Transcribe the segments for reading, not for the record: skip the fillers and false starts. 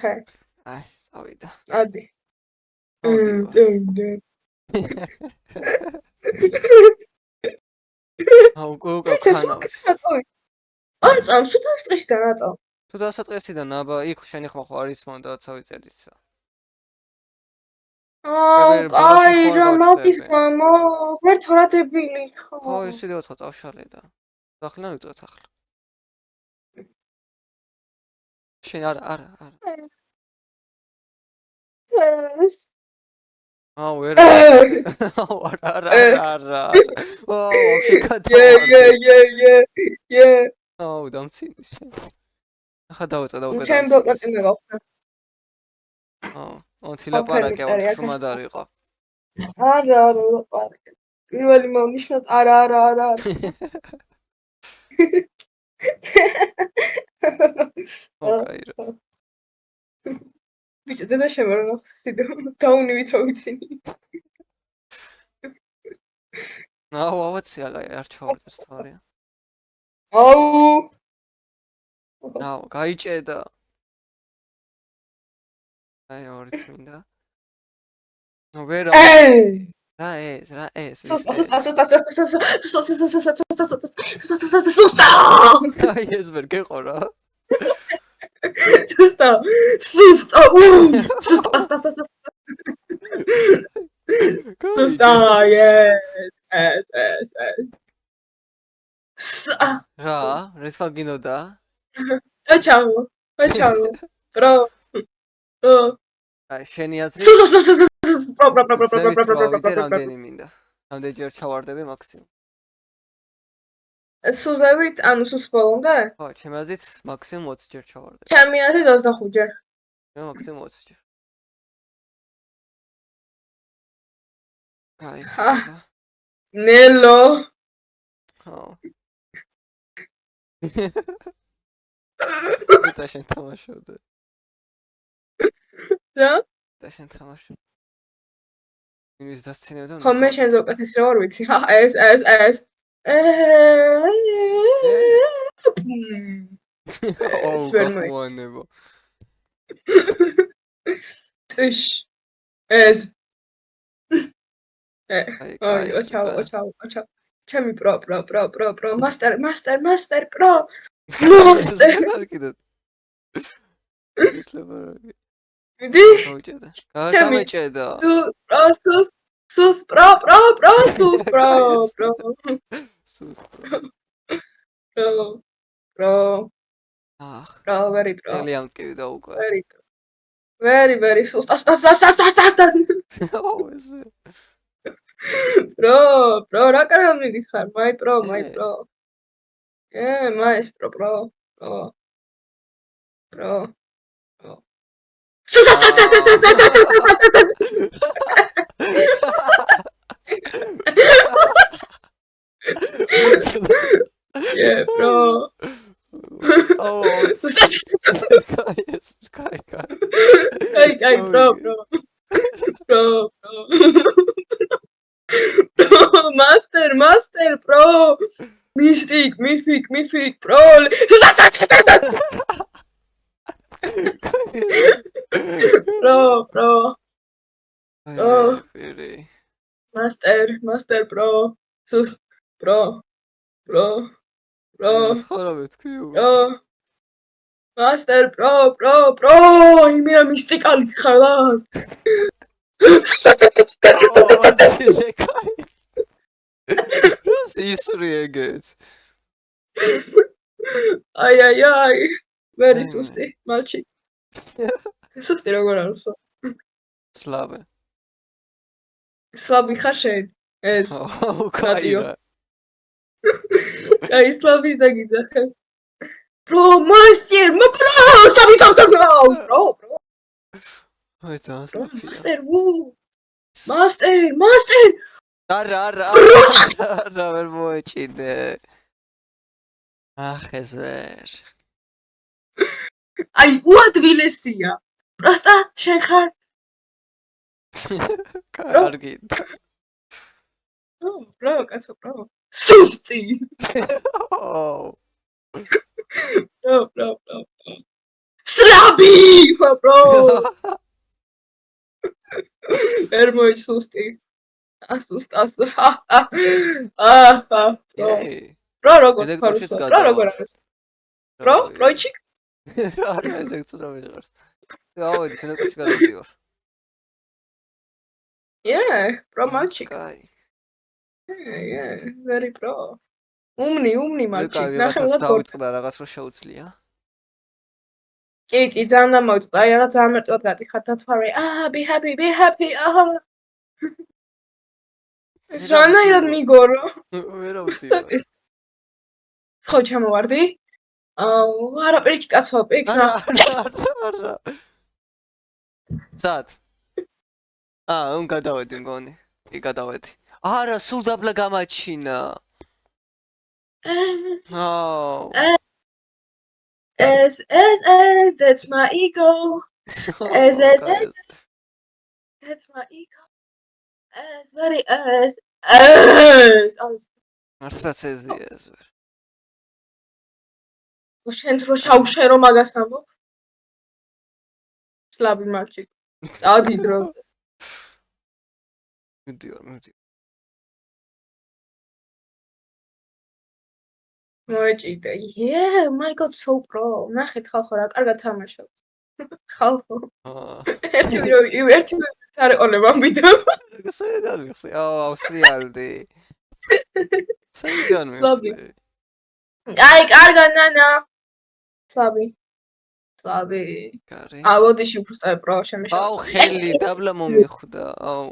ხე. აი, წავიდა. ადი. აუ, უკვე ხანავს. არ წამ, თუ დასწრეში და რატო? თუ დასაწყისიდან აბა იქ შენი ხმა ხო არის მონდა წავიწერიცა. აი, რა მაგის გამო, ვერ თორადებელი ხო. ხო, ისე დავაცხო წავშალე და. ახლა ვიწოთ ახლა. შენ არა. ეს აუ, არა. აუ, ვაფშე გადავარდა. აუ, დამცინის შენ. ახლა დავაწყე და უკვე ჩემ დოკატრინა გავხსნა. აუ, თილაპარაკე ვარ, შუმად არ იყო. არა, ლაპარაკე. პირველი მომნიშნოთ, არა. ოკეი. ბიჭო, და შემერო ხსიდო, დაუნივით რო ვიცინი. აუ, არ ჩავარდეს თორე. აუ, გაიჭედა. აი, ორი წმინდა. ნუ ვერა. რა ეს? აი, ეს ვერ გეყო რა. სუსტა. სუსტა. რა, რესვა გინოდა? აჩავო. Bro. აი, შენი აზრი. Bro. რამდენი მინდა? რამდენჯერ ჩავარდები მაქსიმუმ? სუზევით, ანუ სუს ბოლომდე? ხო, ჩემი აზრით მაქსიმუმ 20 ჯერ ჩავარდები. ჩემი აზრით 25 ჯერ. მე მაქსიმუმ 20 ჯერ. გაიცი. ნელო. ხო. და შენ თამაშობდე. რა? და შენ თამაშობ. იმის დასცინებდა. ხო, მე შენზე უკეთეს რა ვარ ვიცი. ეს. გახმოვანება. ტიშ. ეს. აი, ოჩაო. ჩემი პრო. მასტერ პრო. მასტერ. ისლაბარაკი. მიდი? გამეჭედა. სუს პრო. ახ. ვერი პრო. ელიამ ტკივი და უკვე. ვერი სუსტა. აუ, ეს ვე. პრო, რა კარგად მიდიხარ? მაი პრო. მაესტრო პრო. Bro. Kai, bro. Master, bro. Mystic, bro. Bro. Master, bro. Sus, bro. Master, bro. Imira mystikali ხარდას. სისრი ეგეც. აი. ვერი სუსტი, მალჩი. სუსტი როგორ არის? სლაბი ხარ შენ? ეს. კაია. აი, სლაბი დაგიძახე. Bro, master, bro. აი, ძანსლაფია. Master. არა, ვერ მოეჭიდე. ახ, ეს ვერ. აი, უადვილესია. პროსტა შენ ხარ. კარგი. Bro, კაცო. სუსტი. სლაბი ბრო ერმოი სუსტი ასუსტას ბრო როგორ ელექტროშიც ბრო როგორ არის ბრო პროიჩიკ არა ეს ეცუდა ვიღარს ავედი ელექტროში გადავდივარ bro მალჩიკ very pro უმნი მალჩიკ ნახე რა დავიწყდა რაღაც რო შეუძლია კი ძალიან დამოწდა აი რაღაც ძალიან მარტივად გატიხარ დათვარე be happy ეს რანაირად მიგორო ვერა ვთქვა ხო ჩამოვარდი არა პირიქით კაცო პირიქით არა სად გადავედი მგონი კი გადავედი არა სულ დაბლა გამაჩინა as that's my ego that's my ego as very as მართლაც ეზია ეს ვერ შენ რო შაუშე რომ მაგას ამბობ სლაბი მალჩიკ ადი დროზე მივდივარ მოეჭიდე my god so pro ნახეთ ხალხო რა კარგად თამაშობს ხალხო ერთი არ ეყოლება ამ ვიდეო საიდან მიხდი ავსრიალდი საიდან მიხდი აი კარგა ნანა სლაბი კარი ავოდიში უბრალოდ პრო შემეშალა აუ ხელი დაბლა მომიხვდა აუ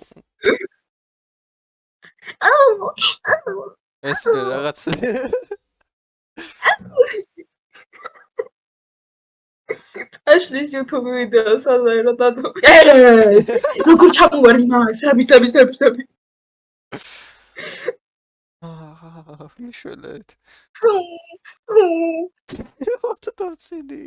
ეს რაღაც აშლის YouTube ვიდეო საზაირო დადო როგორ ჩამოვარდი მაგ საბი მიშველეთ ოსტა დავწიდი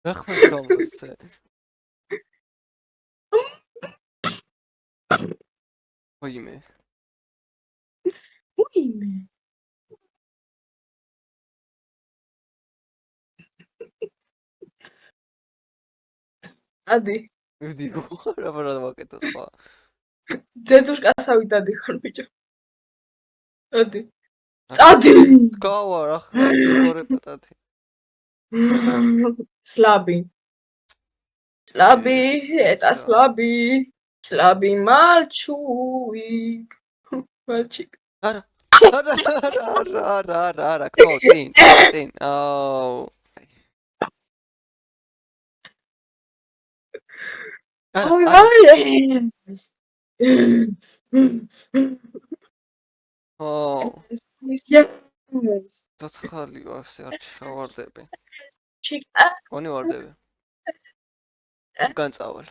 რახმე გამოსე ოიმე ადი მივდივარ რა ვაკეთო სხვა დედუშკასავით დადიხარ ბიჭო ადი გავარ ახლა გორე პატათი სლაბი eta სლაბი მალჩიკ არა ხო წინ აუ ცოცხალი ვარსე არ ჩავარდები გონი ვარდები განწავალ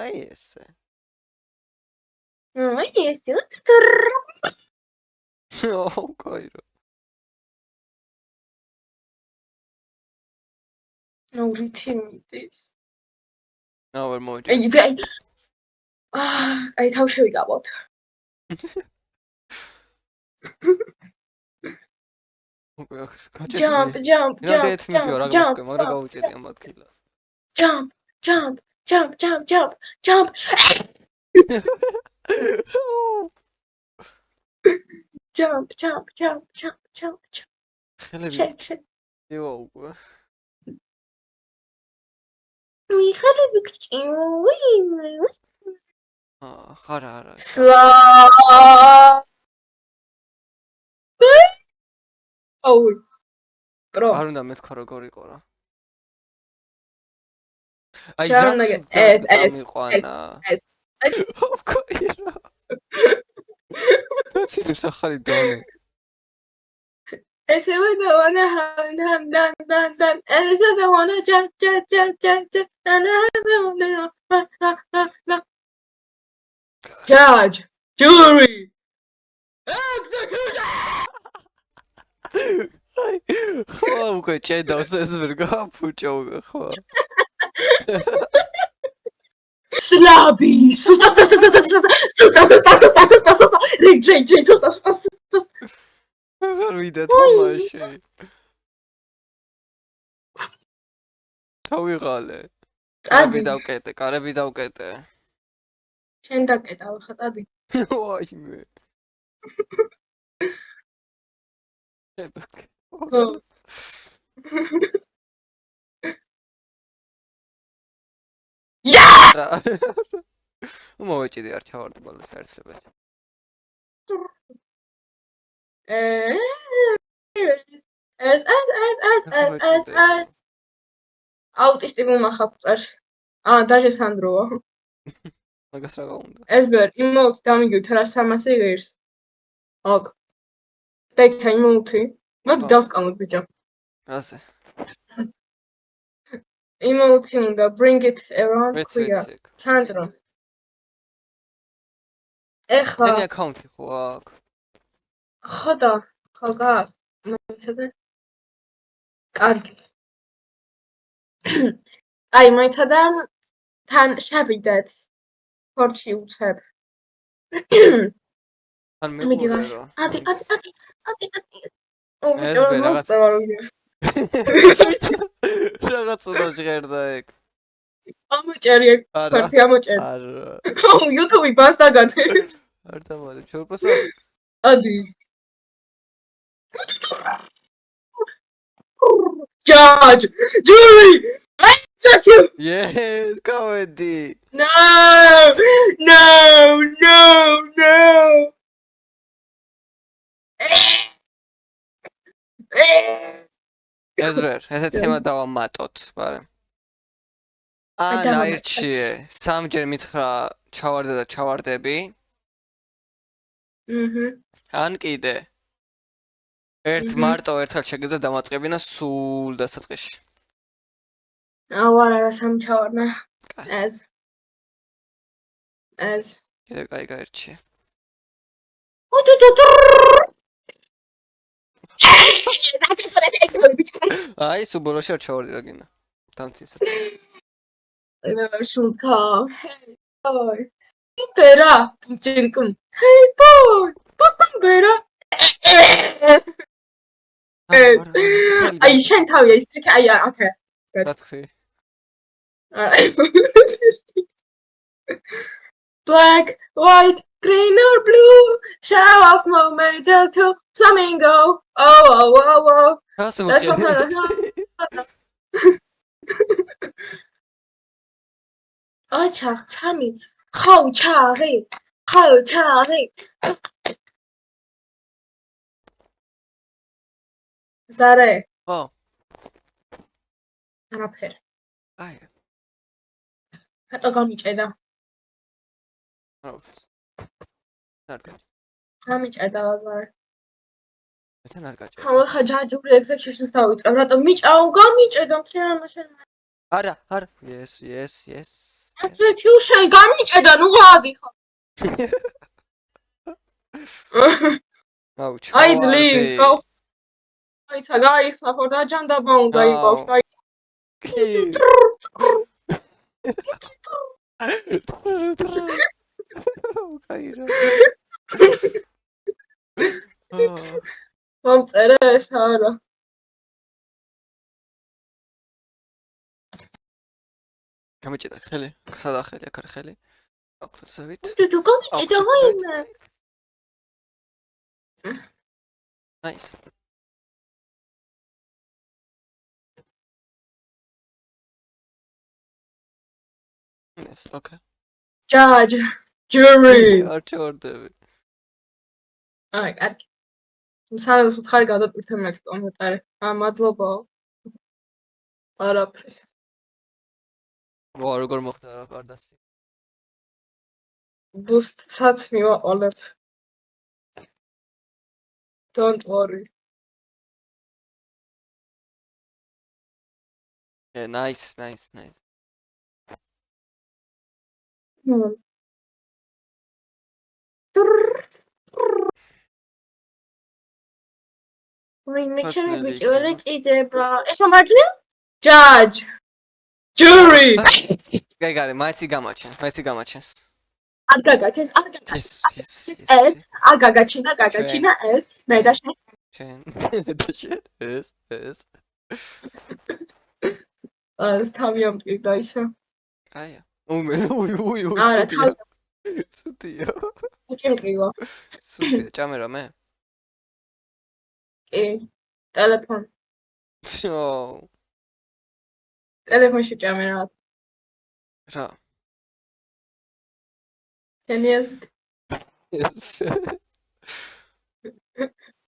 აი ესე ოუ კაირო რითიმიტის ნავერ მოიჭი აი თავ შევიკავოთ jump Oh, bro. არ უნდა მეთქვა როგორ იყო რა. აი ეს მიყვანა. ოკეი. დაცინებს ახალი დონე. ესევე დავანა დან ესე დავანა ჯა judge jury execution ხო უკვე ჭედავს ეს ვერ გაფუჭო ხო სლაბი აღარ ვიდა თამაში. თავიღალე. კარები დავკეტე. შენ დაკეტავ ხა წადი. ვაიმე. ხო. რა. მოვეჭიდი არ ჩავარდი ბოლოს ერთსებად. ეს აუტისტი მომახავწეს. დაჟე სანდროა. მაგას რა გაუნდა? ესბერ იმოუთ დამიგივთ რა 300 ღირს. ოკ. დექცა იმოუთი. მოდი დავსკამოთ ბიჭო. რაზე? იმოუთი უნდა bring it around ქვია. ვეცი. სანდრო. ეხლა შენი აკაუნტი ხო აქ? ხო და ხო გაქვს. მაიცადე. კარგი. აი მაიცადა თან შევიდეთ. ფორჩი უცებ. ან მიდი მეგობრებო. გას. ადი. ეს ბე რაღაც რაღაც უნდა ჟღერდა ეგ. ამოჭერი ეგ ფარტი ამოჭერი. არა. YouTube-ი ბას დაგანებს. არ დამალე, ჩვენ просто ადი. Judge, jury, I took you. Yes, გავედი. No. ესეთ თემა დავამატოთ, მაგრამ აირჩიე, სამჯერ მითხრა ჩავარდე და ჩავარდები. ან კიდე ერთ მარტო ერთხელ შეგეძლო დამაწყებინა სულ დასაწყისში. არა, სამ ჩავარდა. ეს. კიდე გაირჩიე. აი, სუბოლოში არ ჩავარდი რა გინდა. დამცინსა. Remember should come. Hey boy. Pera, punchinkum. Hey boy. Pera. აი შენ თავია ის ტრიკი აი აკე. რა თქვი? Black, white, green or blue. Show off moment to flamingo. Oh. რას მოხდა? აჩახ ჩამი. ხო ჩაღი. ზარე. ხო. არაფერი. აი. ხატო გამიჭედა. გამიჭედა ლაზარე. მეცენ არ გაჭედა. ხო, ხა ჯაჯური executions დავიწყებ. რატომ მიჭაო გამიჭედა მთლიანად მაშინ. არა. Yes. execution გამიჭედა, ნუ გაადი ხო. აუ, აი ძლივს, ხო. აი ცა გაიხსნა ხო და ჯანდაბა უნდა იყოს. აი. კაირა. მომწერე ეს არა. გამიჭედა ხელი, სადა ხელი, აქ არის ხელი. აკეთებთ. თუ გამიჭედა ვაიმე. Nice. Yes, okay. Judge, jury. არ ჩავარდები. აი, კარგი. სანამ უთხარი გადაპირთემეთ კომენტარი. მადლობა. არაფრის. როგორ მოხდა რა პარდასი? ბუსტსაც მივაყოლებ. Don't worry. Yeah, nice. ვინმე ჩემი ბიჭი ვერ ეჭიდება. ეს ამარჯნია? Judge, jury. გეგარი, მაიცი გამოჩენს. არ გაგაჩენს, არ გაგაჩენს. ეს არ გაგაჩინა ეს მე და შენ. ჩენ. და შენ ეს. თავი ამტკიცდა ისე. აია. უი. არა, თავი ცუდია. უჭიმტკივა. ცუდია, ჭამერა მე? კი. ტელეფონი. ჩო. ტელეფონში ჭამერა. რა? გენიოზით.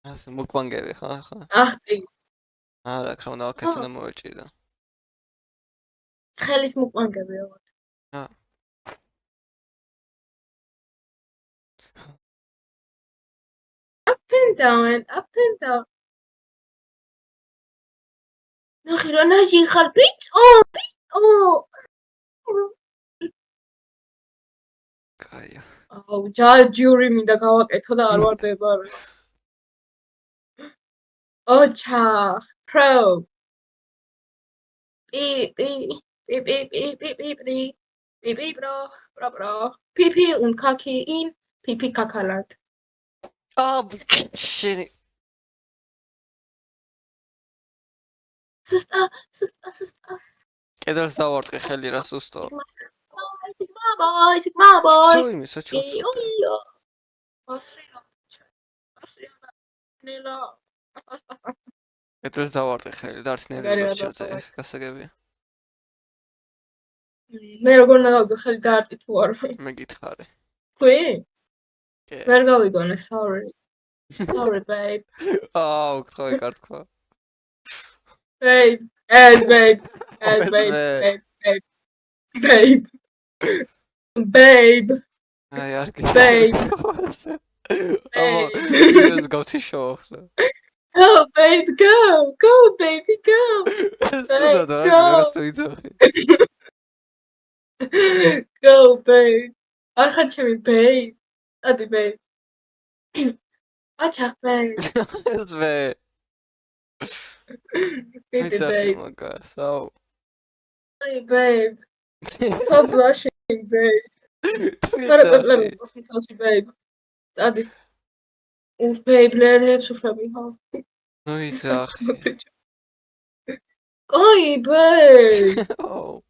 ასე მოკвангები ხა? ახტი. არა, რა უნდა აქ ეს უნდა მოვეჭიდა. ხელის მოკвангები ალბათ. Up and down. ნახე რა ნაჟი ხარ ბიჭო. კაია. აუ, ჯური მინდა გავაკეთო და არ ვარდება რა. ოჩა, პრო. პი, პრო. Pipi und Kaki in Pipi Kakaland. შენი Sister. კედელს დავარტყი ხელი რა სუსტო. Sigma boy. შო იმის საჩუც. კედელს დავარტყი ხელი და არც ნელი შეწე გასაგებია. მე როგორ უნდა გავიგო ხელი დაარტყი თუ არა? მე გითხარი. თქვი? კი. ვერ გავიგონე, sorry babe. აუ, გთხოვი კარტქვა. Babe. აი არ კი. Babe. აბა, ის გავცი შოუ ახლა. Go, babe, go, baby, go. სუდა და რაღაც თუ იცოხი. Go, babe. არ ხარ ჩემი babe. ადი babe. აჩახ babe. ეს მე. Baby, babe. მაგასაო. Hey, babe. Stop blushing, babe. babe. ადი. babe, ლერებს უშვები ხო? ნუ იძახი. Oi, babe. Oh.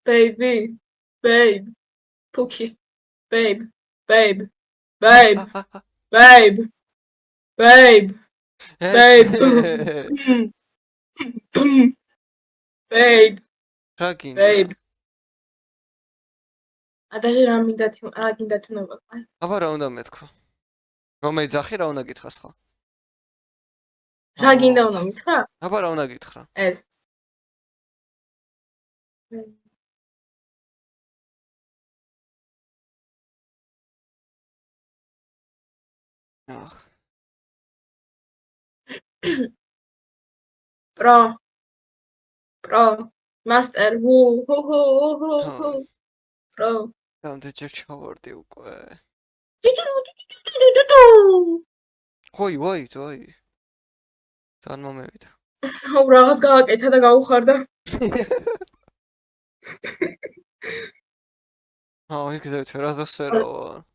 Baby. Pookie. Babe. Babe. Fucking. Babe. ადაღი რა გინდა თნობა. აბა რა უნდა მეთქვა? რომ ეძახი რა უნდა გითხრას ხო? რა გინდა უნდა მითხრა? აბა რა უნდა გითხრა? ეს. ახ. Pro. Master. Who. Pro. და ჯერ ჩავარდი უკვე. ვაი. ძალიან მომევიდა. აუ რაღაც გააკეთა და გაუხარდა. აუ იქ რა დასერაო.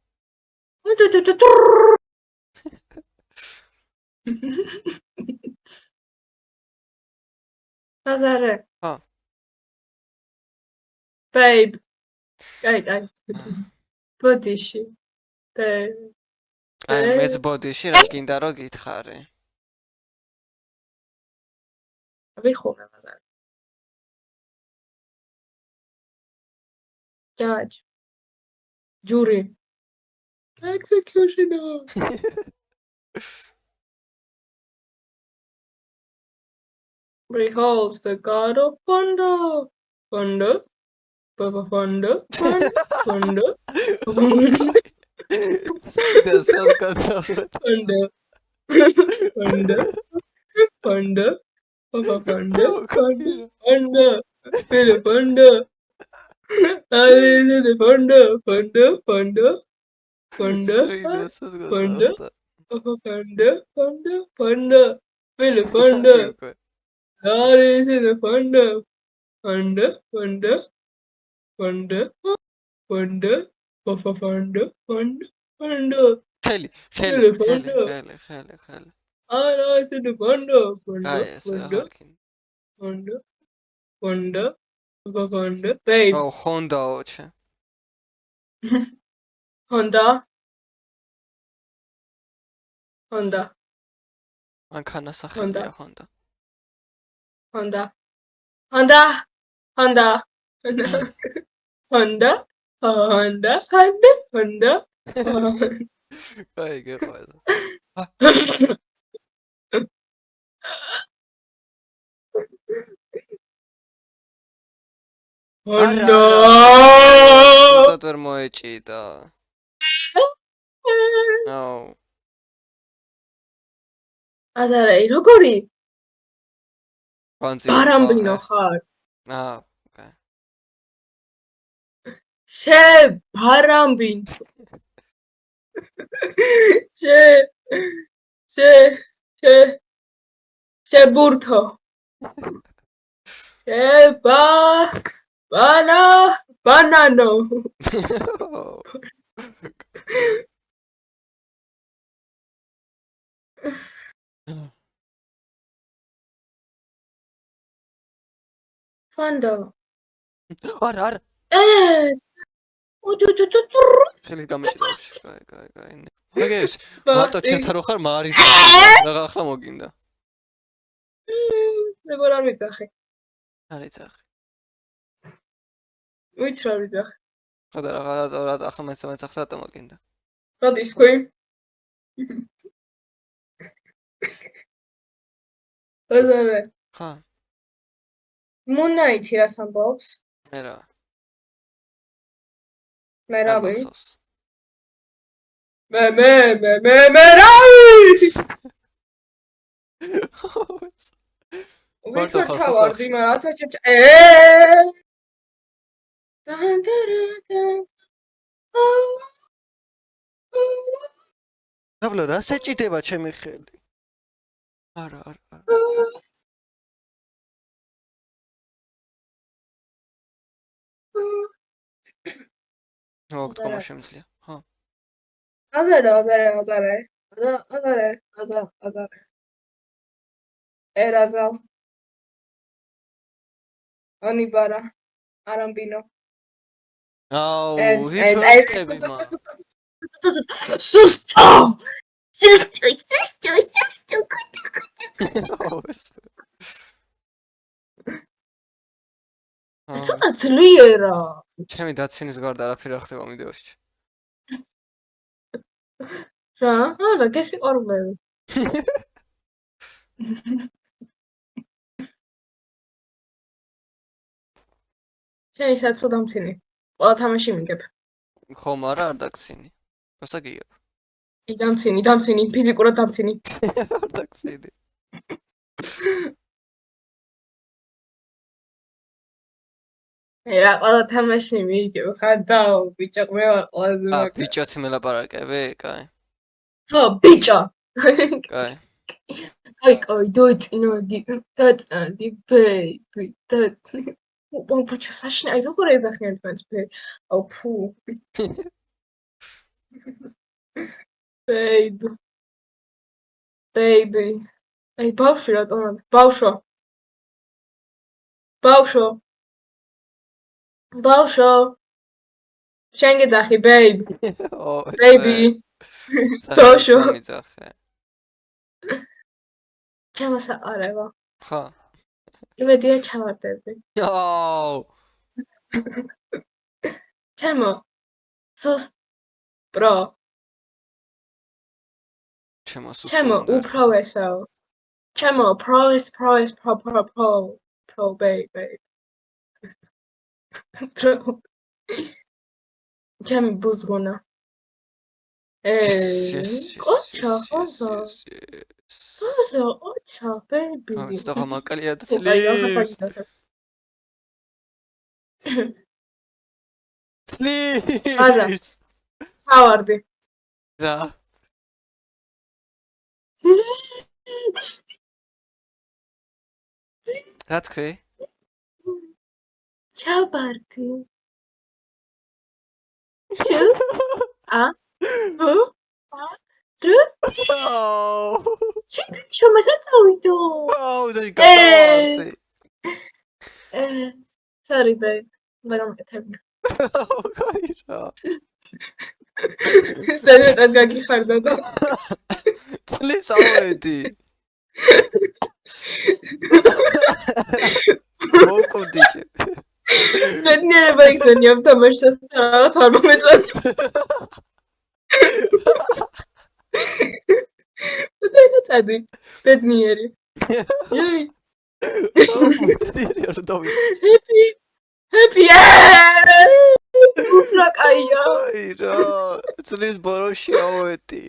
ბაზარე. ჰა. Babe. Კაი. ბოდიში. Babe. აი მეც ბოდიში რა გინდა რომ გითხარი. ვიხურე ბაზარე. Judge. Jury. Executioner. Beholds the god of Thunder. Papa Thunder. Das has got Thunder. Papa Thunder. Philip Thunder. I the Thunder. Papa Thunder. Philip Thunder. I the Thunder. Panda, panda, panda, panda, panda, panda, panda. ხელი Elefanta. ხელი Ara isn't panda, panda, კაი ეს panda, აღარ გინდა panda, panda, panda. Babe, აუ ჰონდაო ჩე Honda, Honda, მანქანა Honda, სახელია ჰონდა Honda, Honda, Honda, Honda, Honda, Honda, Honda, კაი გეყვა ეს Honda. სულად ვერ მოეჭიდა აუ Azarei, როგორი? ბანძი ბარამბინო ხარ. აა კაი შე ბარამბინ. შე შე შე შე ბურთო. შე ბანანო. ფანდო. არა ეს ხელი გამეჭიდავს კაი მაგეს ბახტი. მარტო ჩემთან რო ხარ მარიძა რა ახლა მოგინდა როგორ არ ვიცახე. არ იცახე ვიცი რა ვიცახე. ხოდა რა ახლა მეც ახლა რატომ მოგინდა როდის თქვი? აზარე. ხა მონაითი რას ამბობს? მე რა მე რა ვი? მახსოვს მე რა ვი? მარტო ვიცი ხალხო ჩავარდი, სახში. მაგრამ ათა ჩემ დაბლა რა შეჭიდება ჩემი ხელი არა ოქტომბერ შემიძლია ხო აზარე. ერაზალ. ანიბარა. არამბინო. აუ ეს რითოხები მა სუსტო. ცოტა ძლიერა. ჩემი დაცინის გარდა არაფერი არ ხდება ვიდეოში რა? არა, გესიყვარულები. შენ ისაც ცოტა მცინი. ყველა თამაში მიგებ. ხომ არა არ დაგცინი როცა გიგებ დამცინი, ფიზიკურად დამცინი. არ დაგცინი რა ყველა თამაში მიგებ, ხადაო, ბიჭო, მე ვარ ყველაზე მაგარი. ბიჭოც მელაპარაკები, კაი. ხო, ბიჭო. კაი. კაი, დაწნადი, ბეიბი, დაწნადი. ბიჭო, საშინაი, როგორ ეძახიან თქვენს ფე? აუ, ფუ. ბეიბი. აი, ბავშვი რატომ არის? ბავშვო. შენ გეძახი, ბეიბი. ბეიბი. ბავშვო. მიძახე. ჩამოსაყარება. ხა. იმედია ჩავარდები. აუ. ჩემო. სუსტ პრო. ჩემო უპროვესო. ჩემო pro baby. ჩემი ბუზგონა. ოჩა, baby. სთხოვა მაკალია ცლი. ცლი. ავარდი. რა? რა თქვი? ჩაბარდი. ჩუ ა ჰუ ა რუ ჩი შომასაწავიდო. და გასავარზე. Sorry babe. მაგამკეთებია. გაირა. ზედმეტად გაგიხარდა და წლის ავედი. მოკუდიჭე. ბედნიერება იქნები ამ თამაშს რაღაც არ მომეწონა. და წადი ბედნიერი. იი. მოდიერი არ დავი. Happy უშრა კაია. აირა. წლის ბოლოში ავედი.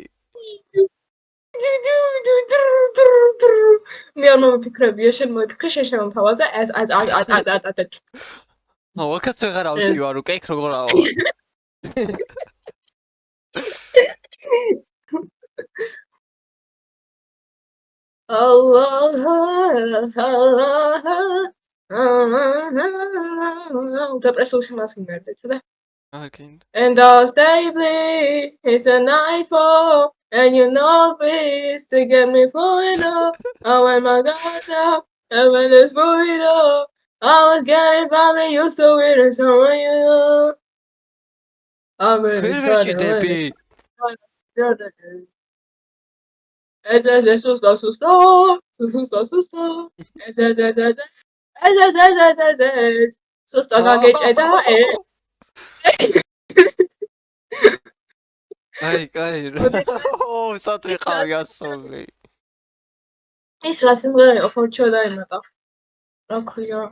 მე არ მომიფიქრებია, შენ მოიფიქრე შენ შემოთავაზე ეს ვაკაც ვეღარ ავწივარ უკე იქ როგორ ავა. depressivში მას იმერდეთ და აგინდა. And I'll stay bleed, it's a nightfall, and you know this to get me falling up. Oh my god, now, I'm in this movie up. I was getting probably used to it and someone you know. I'm in ვეჭიდები. ეს სუსტა გაგეჭედა აი გაირა. სათვიყავი ასული. ის რა სიმღერაა ფორჩო დაიმატა. რა ქვია?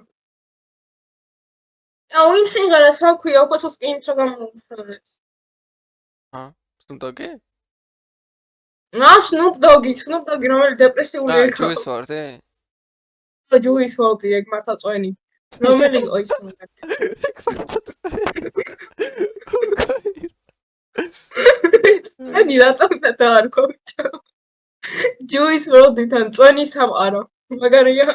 აუ იმ სიმღერას რა ქვია? უბრალოდ სკინს რა გამოუცხადებს. Snoop Dogg-ი? Snoop Dogg-ი რომელი დეპრესიული იყო. ჯუის ვორდი? ჯუის ვორდი ეგ მასაწვენი. რომელი იყო ის სიმღერა? ani ratam და არ გქონდა. ჯუის ვორდიდან წვენი სამყარო. მაგარია.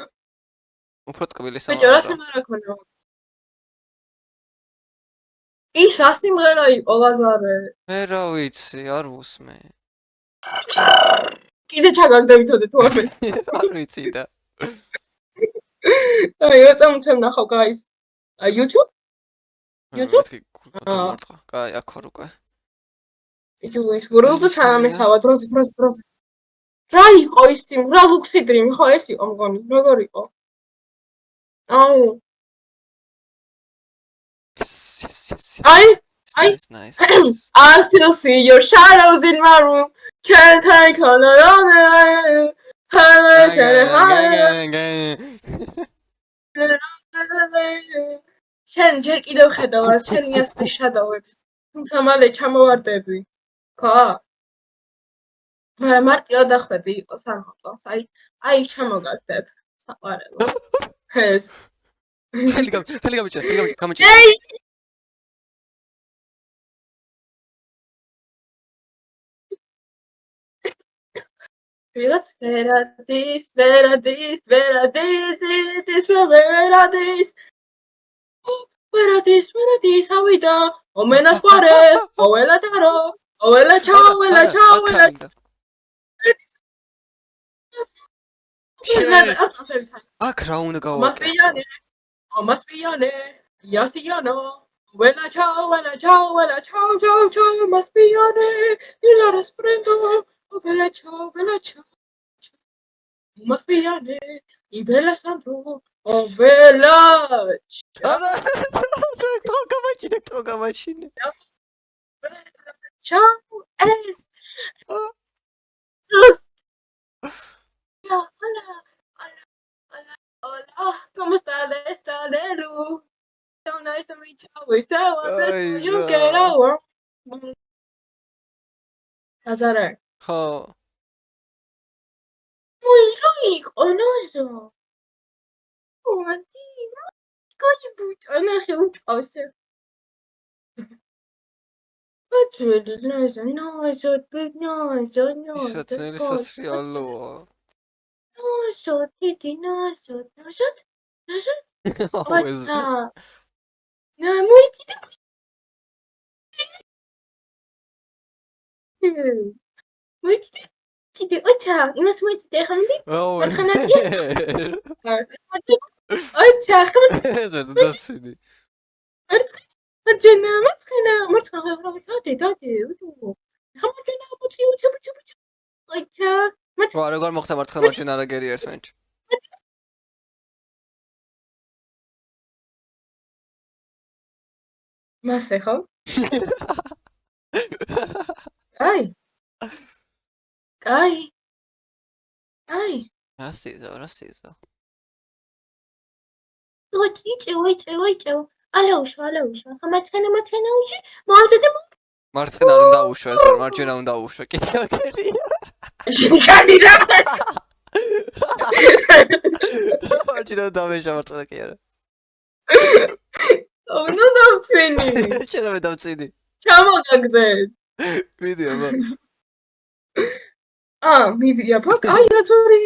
უფრო ტკბილი ბიჭო, სამყარო. რა სიმღერა ქონდა? ის რა სიმღერა იყო ლაზარე? მე რა ვიცი, არ ვუსმე. კიდე ჩაგაგდებიცოდე თუ არ არ ვიცი და. აი, ეწამწემ ნახავ guys. YouTube? YouTube? მარტყა. კაი, აქ ვარ უკვე. ჯუის ვორდი სამესავა დროს. რა იყო ის სიმღერა? Lucid Dream, ხო ეს იყო მგონი. როგორ იყო? აუ. Nice. I still see your shadows in my room. Can't take on it. შენ ჯერ კიდევ ხედავ შენი ასლის შადოებს. თუმცა მალე ჩამოვარდები. ხო? მაგრამ მარტივად დახვედი იყოს არ მოწონს. აი ჩამოგაგდებ. საყარელო. ეს. ხელი გამიჭირე. Where's Veradis? ავიდა? ომენას ყარე, ოველა დარო, ოველა ჩაო. აქ რა უნდა გავაკეთო? მასპიანე, იასიანო. When I ciao, maspiane, il resplendo, bella ciao, maspiane, I bella Sandro, oh bella. Tocca macchine. Ciao, es. Hola, ¿cómo estás, Lelu? So nice to meet you. We so understood you get over. Lazare. ხო. Ой, онозო. Ой, გოიბუთ, ანახე უწყავსე. ბაჭველი, ნაზა. ისა წელი სასრიალოა. ნაზა. მოიციდე. მოიციდე. ჩიდე, ოცა, იმას მოიციდე, ახლა მინდი? მარცხენაზე? ოცა, ახლა დაცინი. მარცხენა. დადე. ახლა მარცხენა, უცი. ოცა, ვა, როგორ მოხდა მარცხენა მარჯვენა რაგერი ერთმანეთში? მასე ხო? აი. რა სიზო? ოიწევ. ალეუშო. ახლა მარცხენა უში, მოამზადე. მარცხენა არ უნდა აუშვა ეს მარჯვენა უნდა აუშვა. კიდე აგერია. შენი კანი რა? მარჯვენა დავეშა მარცხენა კი არა. ნუ დავწინი. შენ რა დავწინი? ჩამოგაგდე. მიდი აბა. მიდი აბა, კაი გაწური.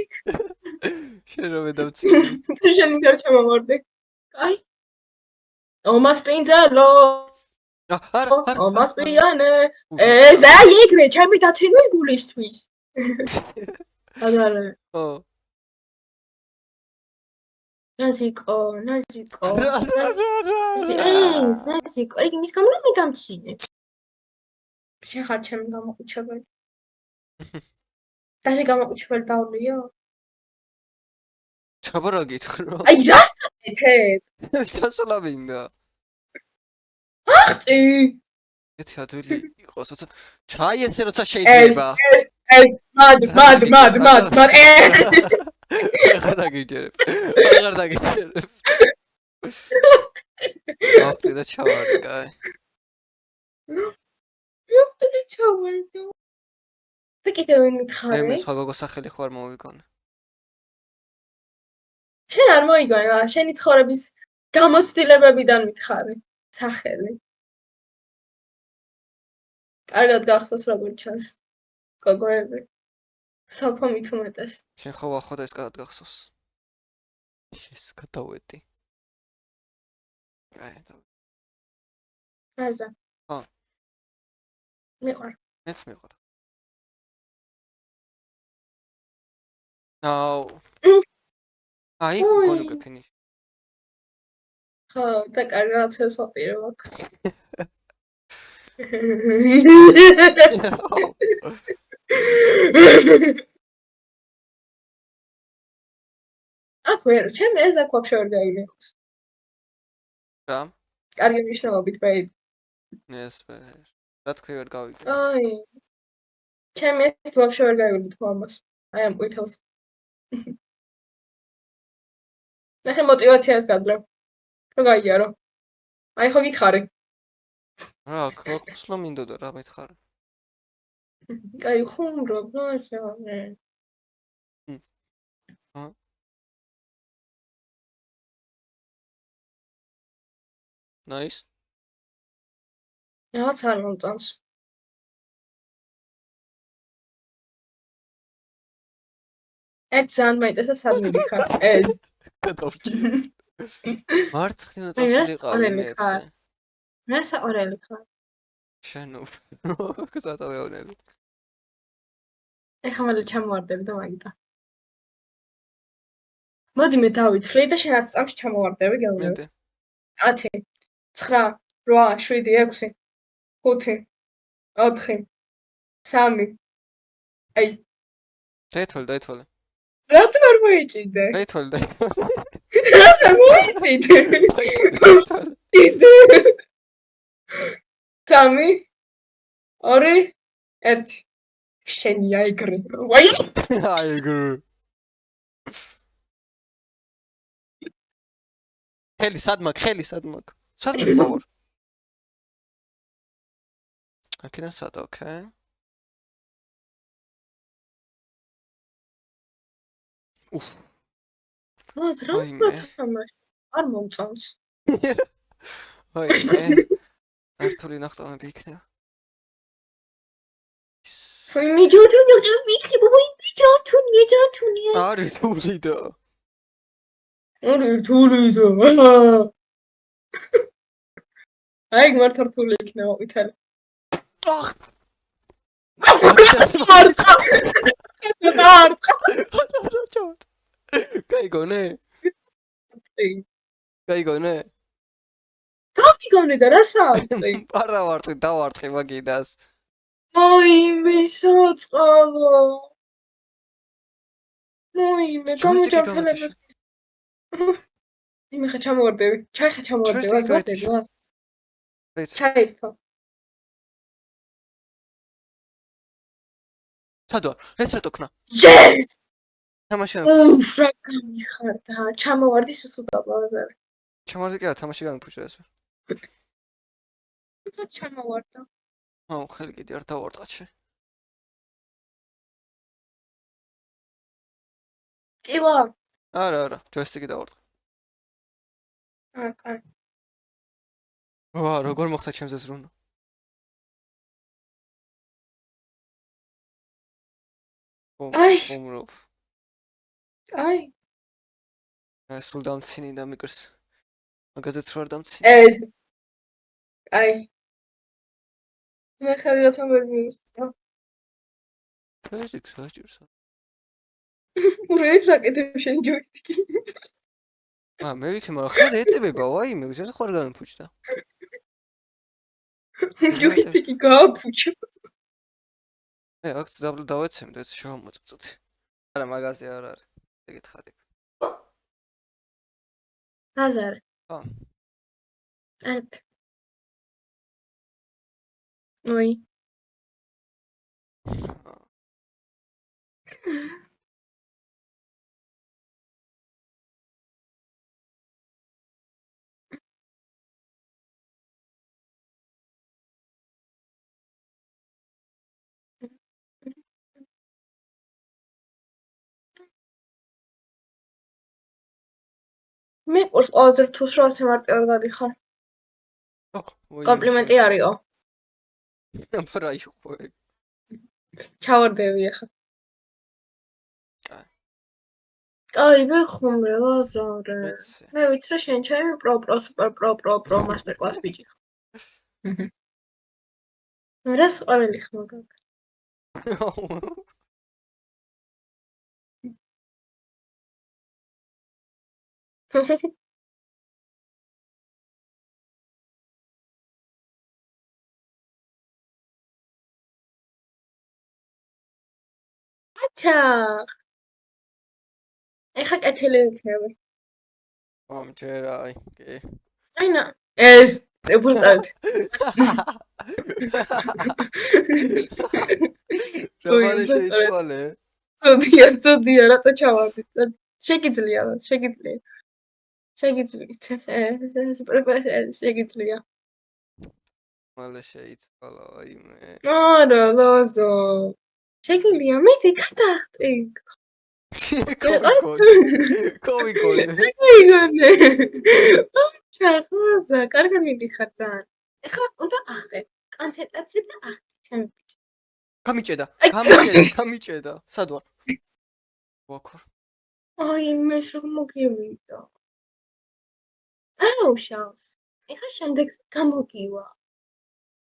შენ რა დავწინი? თუ შენი და ჩამოვარდე. კაი. ომას პინძელო. არა. ომას პიანე. ეს აი ეგრე ჩემი დაცინვის გულისთვის. ადარე. ნაზიკო. ნაზიკო, იგი მის გამო მე დამცინე. შენ ხარ ჩემი გამოყუჩებელი. და შენ გამოყუჩებელი დავნიო? ჩაბა რა გითხრა? აი რას აკეთებ? დასვლა მინდა. ახტი. ეცი ადვილი იყოს, როცა ჩაიეცე როცა შეიძლება. ეს მად. აღარ დაგიჯერებ. ახტი და ჩავარდი, კაი. ახტი და ჩავარდი. კიდევ მითხარი? მე სხვა გოგო სახელი ხო არ მოვიგონე. შენ არ მოიგონე რა, შენი ცხოვრების გამოცდილებებიდან მითხარი სახელი. კარგად გახსოვს როგორ ჩანს გოგოები. სოფო მით უმეტეს. შენ ხო ვახო და ეს კარგად გახსოვს. ეს გადავედი. აი და. აზა. ხო. მეყარ. მეც მეყარ. ნაუ. აი, გონუგე ფინიშ. ხო, და კარგად შეესვაპირებ აქ. აქ ვერ, ჩემ ეს აქ ვაფშე ვერ გაიგებს. რა? კარგი მნიშვნელობით, babe. ეს რა თქვი ვერ გავიგე. აი. ჩემ ეს ვაფშე ვერ გაიგებ თქო ამას. აი ამ ყვითელს. ნახე мотивაციას გაძლევ. რა გაიარო? აი ხო გითხარი. რა, ქოქსლო მინდოდა რა მითხარი. აი ხუმრო, ბოშანე. Nice. რაღაც არ მომწონს. ერთ ძალიან მაინტერესებს სად მიდიხარ. ეს. გადავჭი. მარცხნივ წასული ყავინებზე. მე საყურელი ხარ. შენო. გასატოვეონები. ეხლა მალე ჩამოვარდები და მაგიტა. მოდი მე დავითვლი და შენაც წამში ჩამოვარდები გეუბნები. 10 9 8 7 6 5 4 3 აი დაითვალე. რატო არ მოიჭიდე? დაითვალე. რატო მოიჭიდე? 3 2 1 შენი აიგრე. ვაი! აიგრე. ხელი სადმაკ. სადმაკ პოვარ. აქედან სადა, ოკეი. უფ. რა არ მომწონს. აი, ერთული ნახტომები იქნება. ვაი, მიჯორთუნია. არის თული და. აი მართლა რთული იქნება ვითარი. აჰ გაიგონე? გაიგონე? გამიგონე და რა საერთოდ? არა ვარტყი, დავარტყი მაგიდას. მოიმე საწყალო. მოიმე გამოჯანმრთელებას. იმე ხა ჩამოვარდები. ჩაი ხა ჩამოვარდები. ვარდები. ჩაირთო. სადო? ეს რატო ქნა? Yes! თამაში არ უფ, რა გამიხარდა. ჩამოვარდი სუსუდა ბაზარი. ჩამოვარდი კი არა, თამაში გამიფუშა ეს. თუმცა ჩამოვარდა. აუ, ხელი კიდე არ დავარტყაჩე. კივა. არა, ჯოისტიკი დავარტყა. აკა. ვა, როგორ მოხდა ჩემზე ზრუნვა? აი. ხომრობ. აი. სულ დამცინი და მიკრს. მაგაზეც რო არ დამცინი. ეს. აი. მე ხალხად ამერ მისწრა. საჭირს. ურეებს აკეთებ შენ ჯოისტიკი. მე ვიქნე, მაგრამ ხარ ეწებება, ვაიმე, ეს ხარ გამიფუჭდა. ჯოისტიკი გააფუჭა. აქ დავეცემ და ეს შევამოწწოდი. არა, მაგაზე არ არის. ეგითხარი. ბაზარი. ხო. აკ. ой. მე ყურს ყველაზე რთულს რა ასე მარტივად გადიხარ. კომპლიმენტი არისო. რა იყო ეგ? ჩავარდები ახლა. კაი, ვეხუმრე ლაზარე. მე ვიცი რა შენ ჩემი პრო სუპერ პრო მასტერ კლას ბიჭი. რა სყარელი ხმა გაკ. აჩა. ეხა კეთილი იქნება. ამჯერა, აი, კი. აინა, ეს ეფუსტად. რამალე შეიცვალე? წოდია, რატო ჩავარდი? შეგიძლია. შეგიძლია. მალე შეიცვალა, ვაიმე. არა, ლოზო. შეგიძლია, მეტი გადახტი. კოვიგონე. ჩახაზა, კარგად მიდიხარ ძალიან. ეხლა უნდა ახტე. კონცენტრაცია და ახტე, ჩემი ბიჭი. გამიჭედა. სად ვარ? ვაქორ. აი, მეს რა მოგივიდა. არა უშავს. ეხლა შემდეგ გამოგივა.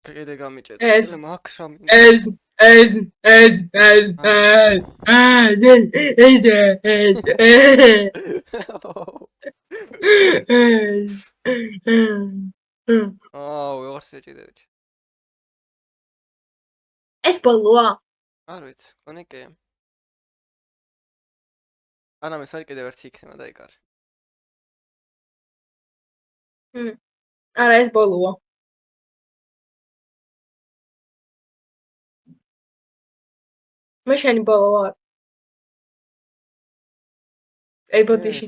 კიდე გამიჭედა. ეს მაქრამი. ვეღარ შეჭიდებიჩი. ეს ბოლოა? არ ვიცი, კონი კი. ანამეს არ კიდევ ერთი იქნება დაიკარი. არა, ეს ბოლოა. მე შენი ბოლო ვარ. ей, ბოდიში.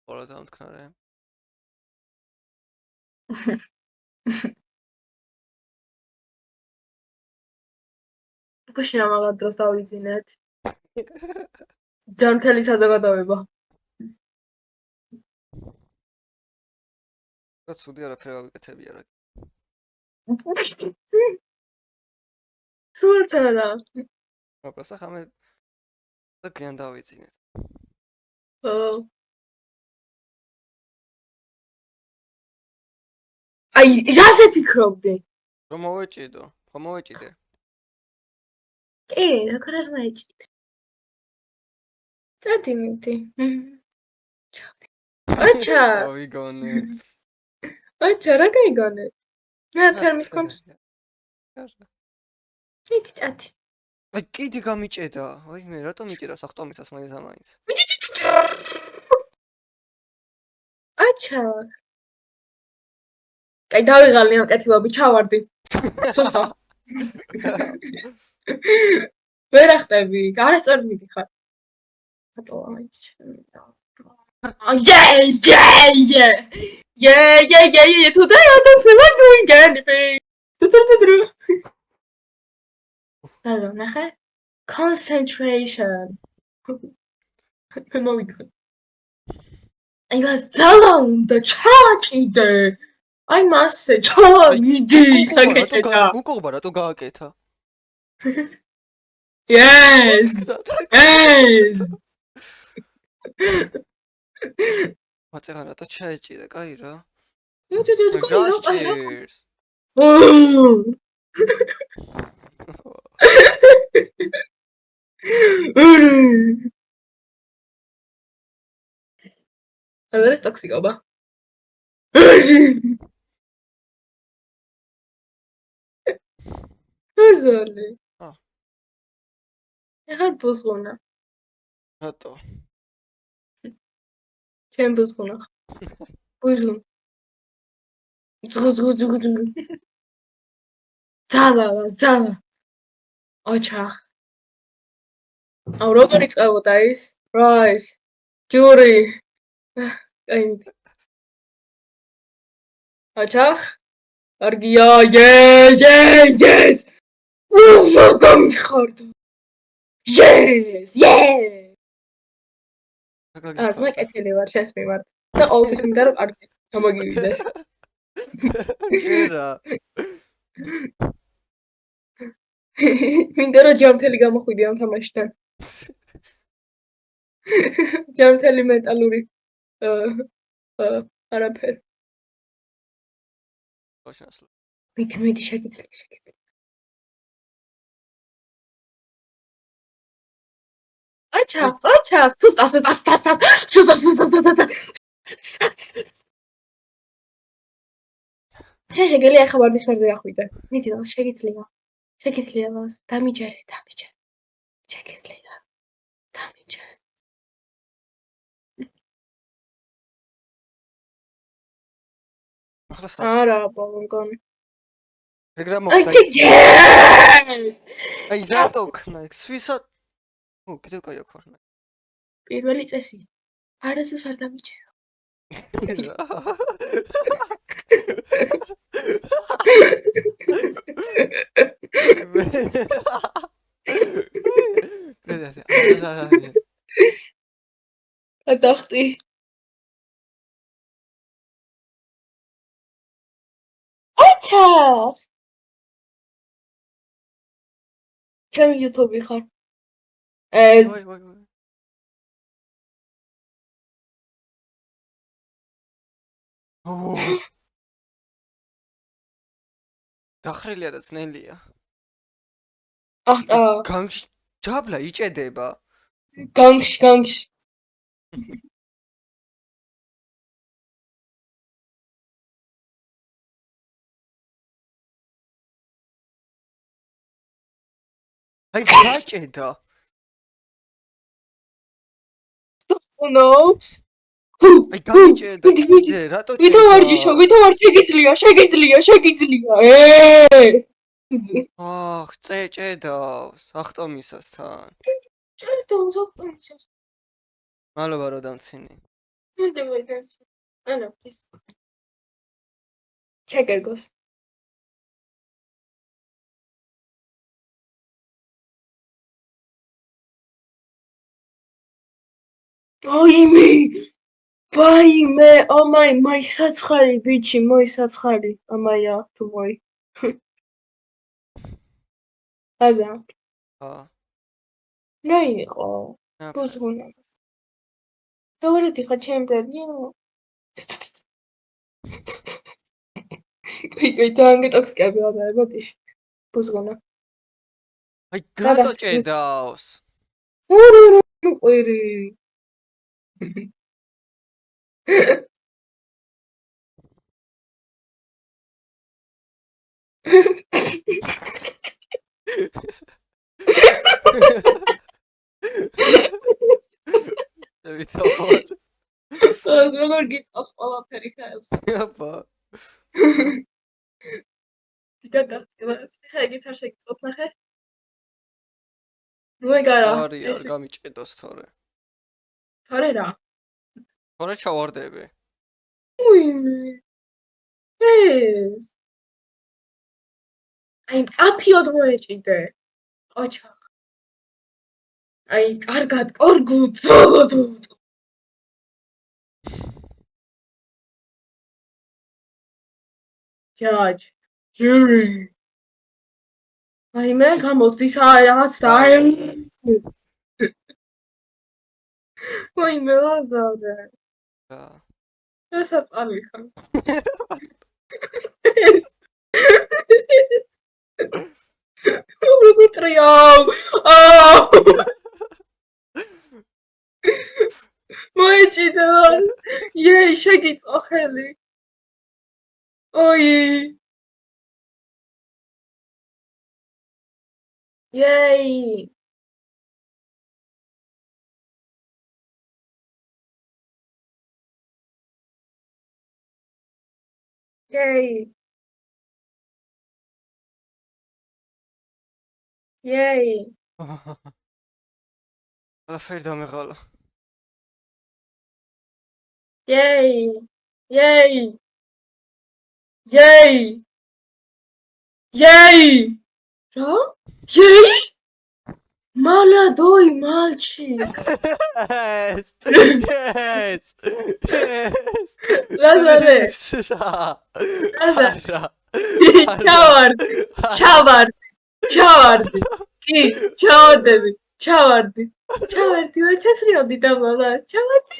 ყოლა დამთქნარე. გუშინ ამაღად დროს დავიძინეთ. ჯანმრთელი საზოგადოება. რა ცუდი არაფერი გავიკეთებია რა. სულაც არა. მოკლეს ახლა მე ძალიან დავიძინეთ. ხო. აი, რაზე ფიქრობდი? რომ მოვეჭიდო, ხო მოვეჭიდე. კი, როგორ არ მოეჭიდე. წადი მიდი. აჩა, დავიგონე. აჩა, რა გაიგონე? მე არ მithkoms. მიდი წადი. აი კიდე გამიჭედა. აი მე რატომ მიჭედა სახტომისას მაინც. აჩა. კაი, დავიღალე ამ კეთილობი, ჩავარდი. სუსტო. ვერ ახტები, არასწორად მიდიხარ. რატო აიც? Yeah. Today I don't feel like doing anything. Hello, ნახე. Concentration. მოვიგო. აი გას ძალა უნდა ჩააკიდე. აი მასე ჩაიდი, ხაგეჭედა. უკუღბა რატო გააკეთა? Yes. მაწეღა რატო ჩაეჭიდა, კაი რა. Cheers. Allora è toxicoba. Cos'è? Ah. Ეხარ ბუზგუნა. რატო? ჩემ ბუზგუნა. ბუზგუნ. ზღუზღუზღუზღუ. ძალა. ოჩა. აუ როგორ იწყებოდა ის? რა ის? ჯური. აი. ოჩა. კარგია. Yes. უშო გამიხარდა. Yes. მე კეთილი ვარ შენს მიმართ. და ყოველთვის მინდა რომ კარგი გამოგივიდეს. ჯერა. მინდა რომ ჯამთელი გამოხვიდე ამ თამაშიდან. ჯამთელი მეტალური არაფერი. ოშასლ. მიდი შეგიძლია. აჩა, სუსტა. შეგიძლია ახლა ვარდის ფერზე ახვიდე. მიდი და შეგიძლია. დამიჯერე. შეგიძლია. დამიჯერე. ახლა არა, ბოლომგან. ეგრა მოხდა. Yes! აი რატო ხნა? სვისად. კიდევ კაი აქვს ხნა. პირველი წესი. არასდროს არ დამიჯერო. გადახტი. აჩა! ჩემი YouTube ხარ. ეს დახრილია და ძნელია. აჰა. განგში ჯაბლა იჭედება. განგში. აი გაჭედა. ნობს. აი გამიჭედა კიდე რატო ჭედა? ვითომ არ შეგიძლია. აх, ჭედავს ახტომისასთან. ჭედავს ახტომისას. მადლობა რომ დამცინი. ანა პლიზ. ჩეკერგოს. Vaime, oh my satsxari, bichi, moi satsxari, amaya, tu moi. აზა ა რა იყო ნაფ გუზგუნა როგორი დიხარ ჩემი ბებიო კაი დაანგეტოქსკები აზა გოტიში გუზგუნა აი გრატო ჭედავს ორი ყვირი დავითავალ ეს როგორ გიწევს ყველაფერი ხელს აბა გადახტილას ხა იგიც არ შეგიწევთ ნახე მოიგარა არი არ გამიჭედოს თორე თორე რა თორე ჩავარდები უიმე ეს აი კაფიოდ მოეჭიდე ყოჩა აი კარგად კორგუც ჯაჯ ჯური აი მე გამოსდის რაღაც და აი მე ლაზარე რა ესაწალი ხარ როგორ ტრიავ მოეჭიდას იეი შეგიწო ხელი ოი იეი იეი იეი ყველაფერი დამეღალა იეი იეი იეი იეი რა იეი მალადოი მალჩი yes yes yes ლაზარე რა ლაზარე ჩავარდი კი ჩავარდები ჩავარდი ვაჩესრიალდი დაბალას ჩავარდი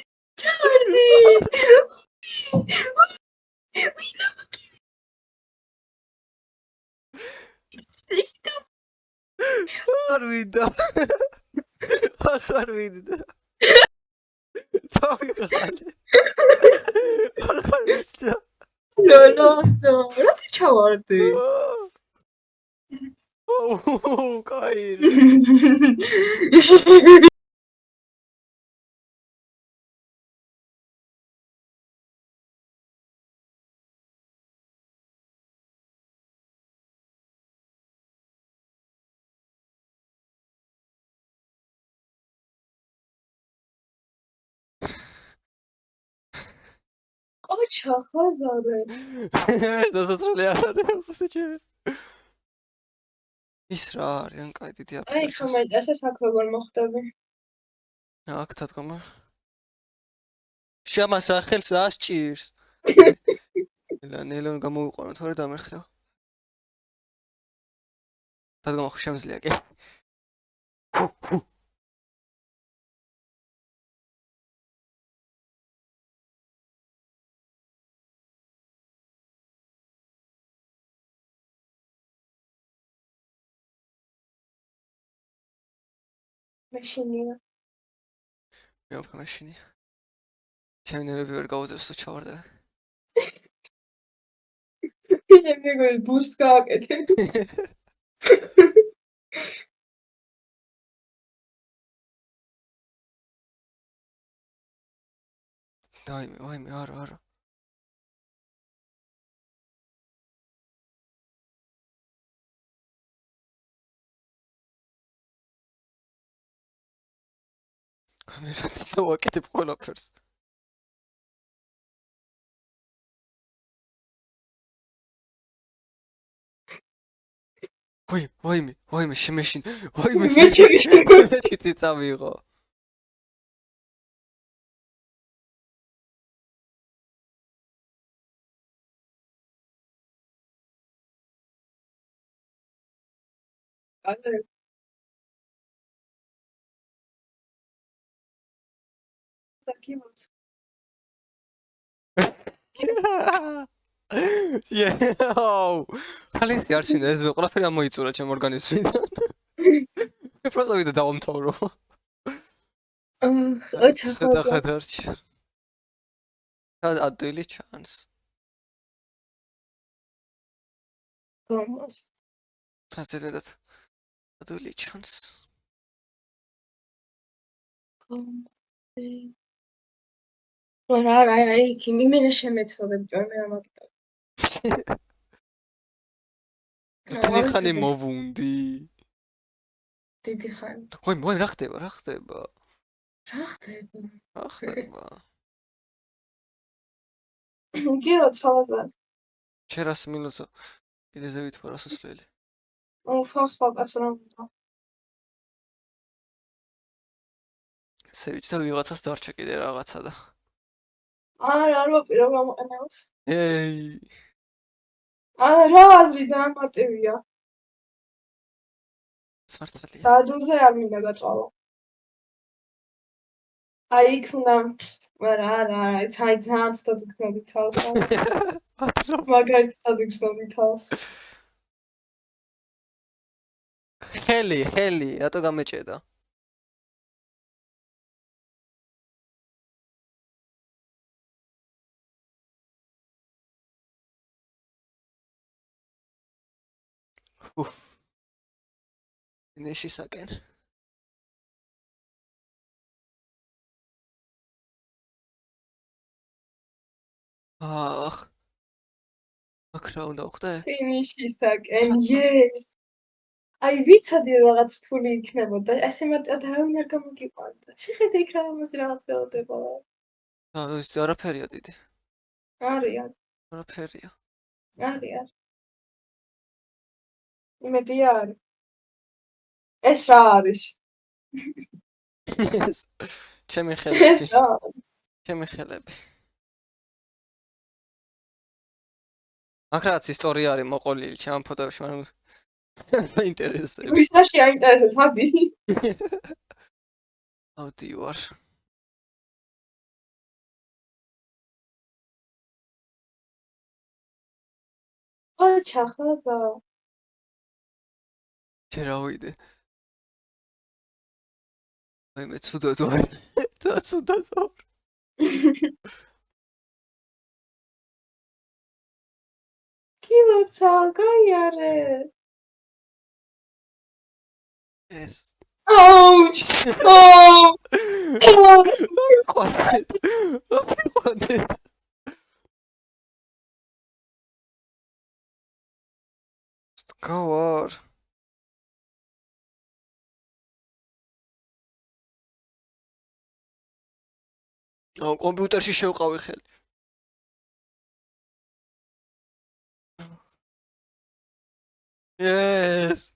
არ ვიდა აღარ ვიდა თავიღალე აღარ ვიდა ლოლოზო რა ჩავარდი კაირი ყოჩა ხაზარე დასაცრული არ არის ხოსეჭე ის რა არის ან კაი დიდი აი ხომ ეს აქ როგორ მოხდები აქ თადგომა შამას სახელს რა სჭირს ნელონ გამოვიყვანო თორე დამერხევა თადგომა ხო შემიძლია კი მაშინია მე უფრო მაშინია ჩემი ნერვები ვერ გაუძლებს თუ ჩავარდები მეგობრებო ბუსტს გააკეთე ვაიმე არა კამერას წავაკეთებ ყველაფერს ვაიმე შემეშინ ვაიმე მეთქი წავიღო კადრები. საკიმოთ. ხალისი არ შინდა ეს ყველაფერი ამოიწურა ჩემ ორგანიზმიდან. просто ვიდა დავამთავრო. ცოტა ხადარჩა. ადვილი ჩანს. გომოს. ასე მეტად ადვილი ჩანს. რა იქ იმენა შემეცოდებ ჯერ მე ამაკითხე. დიდი ხანი მოვუნდი. დიდი ხანი. მოი რა ხდება? რა ხდება? გიო ცალაზარ. ჩერას მილოცო. კიდე ზევით ვარ ასასვლელი. ხახა კაცო რა უნდა. სევით და ვიღაცას დარჩა კიდე რაღაცა და. არ ვაპირო გამოყენებას. ეი. რა აზრი ძალიან მარტივია. სმარტალია. დადუზე არ მინდა გაწვალო. აი იქ უნდა რა ძალიან ცუდად ვიქნები თავს. მაგალითად ვიქნები თავს. ხელი, რატო გამეჭედა? ნეშისაკენ. აქ რა უნდა ვხდე? ფინიშისაკენ, yes. აი ვიცოდი რაღაც რთული იქნებოდა. ასე მეტად არავინ არ გამოგიყვანდა. შეხედე იქ რა ამაზე რაღაც ველოდება. ეს არაფერია დიდი. არია. არაფერია. არია. იმედია არის. ეს რა არის? ჩემი ხელები. ეს რა? ჩემი ხელები. აქ რაც ისტორია არის მოყოლილი ჩემ ფოტოებში, მაგრამ მაინტერესებს. ვისაში აინტერესებს ადი? აუდი ვარ. ოჩა ხაზა. ჩე რა ვიდე. აი მე ცუდად ვარ. ცუდად ვარ. კილოცა გაიარე. ეს. აუჩ. ყვანეთ. გავარ. კომპიუტერში შევყავი ხელი. Yes.